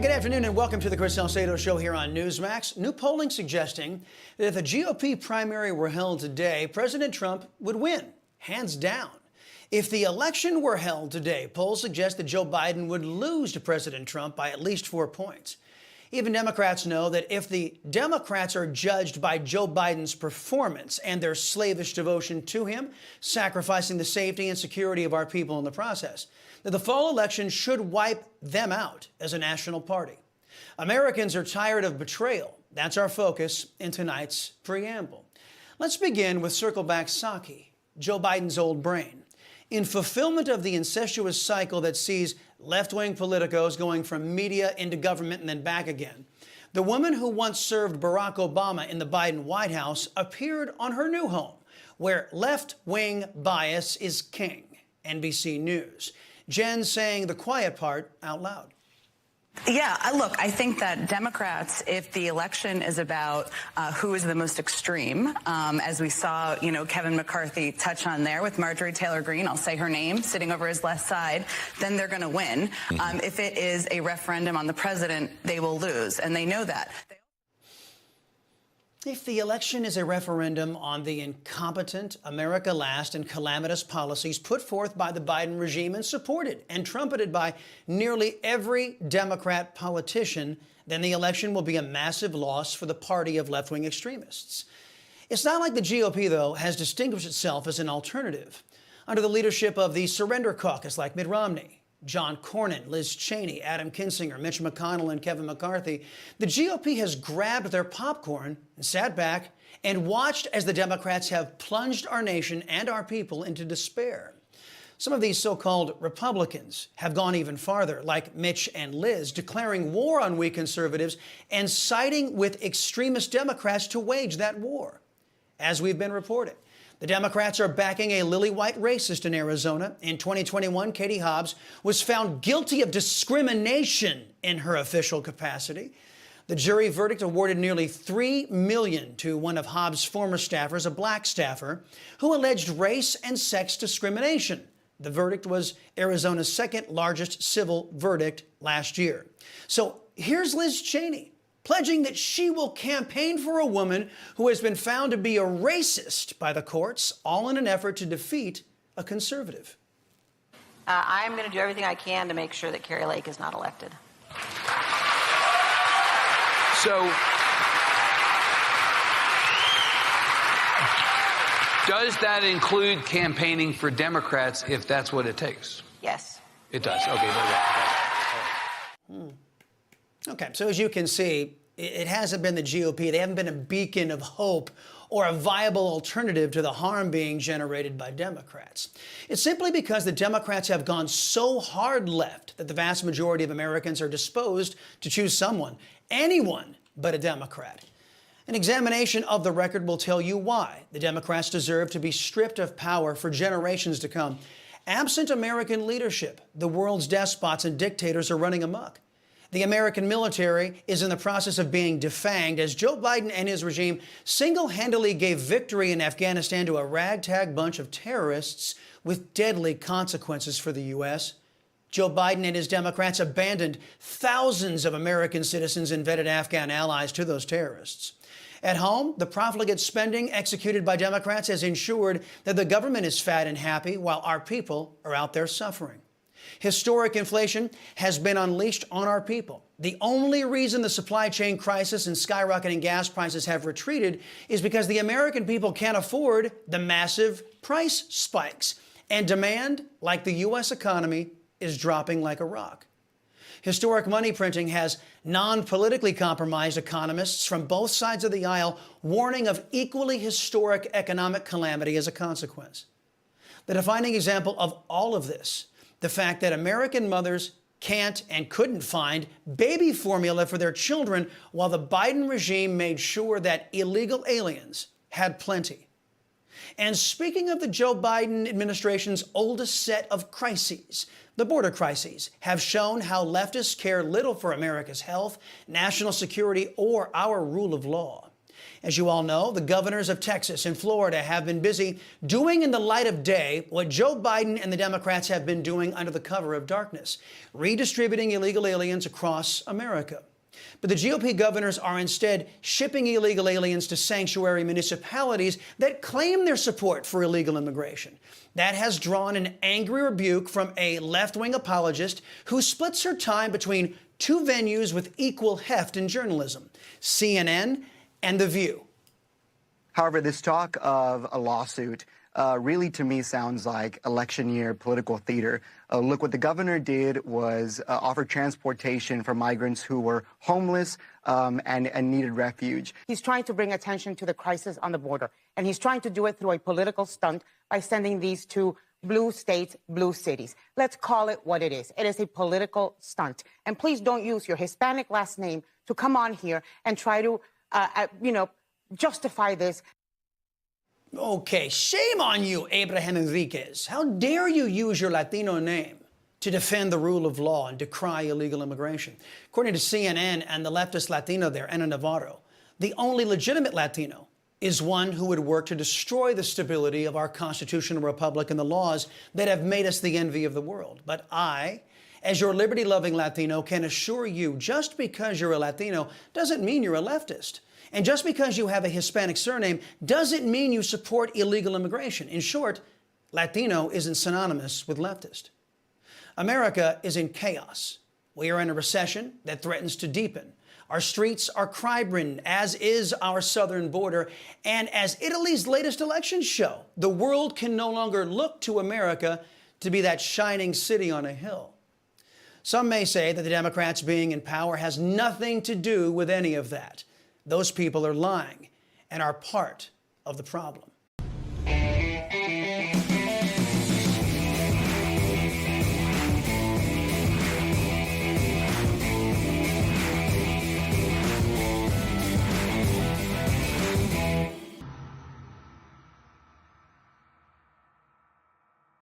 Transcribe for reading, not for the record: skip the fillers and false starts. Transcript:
Good afternoon and welcome to the Chris Salcedo Show here on Newsmax. New polling suggesting that if the GOP primary were held today, President Trump would win, hands down. If the election were held today, polls suggest that Joe Biden would lose to President Trump by at least 4 points. Even Democrats know that if the Democrats are judged by Joe Biden's performance and their slavish devotion to him, sacrificing the safety and security of our people in the process, that the fall election should wipe them out as a national party. Americans are tired of betrayal. That's our focus in tonight's preamble. Let's begin with Circleback Psaki, Joe Biden's old brain. In fulfillment of the incestuous cycle that sees left-wing politicos going from media into government and then back again, the woman who once served Barack Obama in the Biden White House appeared on her new home, where left-wing bias is king. NBC News. Jen saying the quiet part out loud. Yeah, look, I think that Democrats, if the election is about who is the most extreme, as we saw, Kevin McCarthy touch on there with Marjorie Taylor Greene, I'll say her name, sitting over his left side, then they're going to win. If it is a referendum on the president, they will lose, and they know that. If the election is a referendum on the incompetent, America Last and calamitous policies put forth by the Biden regime and supported and trumpeted by nearly every Democrat politician, then the election will be a massive loss for the party of left-wing extremists. It's not like the GOP, though, has distinguished itself as an alternative. Under the leadership of the Surrender Caucus, like Mitt Romney, John Cornyn, Liz Cheney, Adam Kinzinger, Mitch McConnell, and Kevin McCarthy, the GOP has grabbed their popcorn and sat back and watched as the Democrats have plunged our nation and our people into despair. Some of these so-called Republicans have gone even farther, like Mitch and Liz, declaring war on we conservatives and siding with extremist Democrats to wage that war. As we've been reporting, the Democrats are backing a lily-white racist in Arizona. In 2021, Katie Hobbs was found guilty of discrimination in her official capacity. The jury verdict awarded nearly $3 million to one of Hobbs' former staffers, a black staffer, who alleged race and sex discrimination. The verdict was Arizona's second largest civil verdict last year. So here's Liz Cheney, pledging that she will campaign for a woman who has been found to be a racist by the courts, all in an effort to defeat a conservative. I'm going to do everything I can to make sure that Kari Lake is not elected. So, does that include campaigning for Democrats if that's what it takes? Yes. It does. Okay. Okay, so as you can see, it hasn't been the GOP. They haven't been a beacon of hope or a viable alternative to the harm being generated by Democrats. It's simply because the Democrats have gone so hard left that the vast majority of Americans are disposed to choose someone, anyone but a Democrat. An examination of the record will tell you why the Democrats deserve to be stripped of power for generations to come. Absent American leadership, the world's despots and dictators are running amok. The American military is in the process of being defanged as Joe Biden and his regime single-handedly gave victory in Afghanistan to a ragtag bunch of terrorists with deadly consequences for the U.S. Joe Biden and his Democrats abandoned thousands of American citizens and vetted Afghan allies to those terrorists. At home, the profligate spending executed by Democrats has ensured that the government is fat and happy while our people are out there suffering. Historic inflation has been unleashed on our people. The only reason the supply chain crisis and skyrocketing gas prices have retreated is because the American people can't afford the massive price spikes. And demand, like the U.S. economy, is dropping like a rock. Historic money printing has non-politically compromised economists from both sides of the aisle warning of equally historic economic calamity as a consequence. The defining example of all of this, the fact that American mothers can't and couldn't find baby formula for their children while the Biden regime made sure that illegal aliens had plenty. And speaking of the Joe Biden administration's oldest set of crises, the border crises have shown how leftists care little for America's health, national security, or our rule of law. As you all know, the governors of Texas and Florida have been busy doing in the light of day what Joe Biden and the Democrats have been doing under the cover of darkness, redistributing illegal aliens across America. But the GOP governors are instead shipping illegal aliens to sanctuary municipalities that claim their support for illegal immigration. That has drawn an angry rebuke from a left-wing apologist who splits her time between two venues with equal heft in journalism, CNN and The View. However, this talk of a lawsuit really, to me, sounds like election year political theater. Look, what the governor did was offer transportation for migrants who were homeless and needed refuge. He's trying to bring attention to the crisis on the border, and he's trying to do it through a political stunt by sending these to blue states, blue cities. Let's call it what it is. It is a political stunt. And please don't use your Hispanic last name to come on here and try to, justify this. Okay, shame on you, Abraham Enriquez. How dare you use your Latino name to defend the rule of law and decry illegal immigration? According to CNN and the leftist Latino there, Ana Navarro, the only legitimate Latino is one who would work to destroy the stability of our constitutional republic and the laws that have made us the envy of the world. But I, as your liberty-loving Latino, can assure you just because you're a Latino doesn't mean you're a leftist. And just because you have a Hispanic surname doesn't mean you support illegal immigration. In short, Latino isn't synonymous with leftist. America is in chaos. We are in a recession that threatens to deepen. Our streets are crime-ridden, as is our southern border. And as Italy's latest elections show, the world can no longer look to America to be that shining city on a hill. Some may say that the Democrats being in power has nothing to do with any of that. Those people are lying and are part of the problem.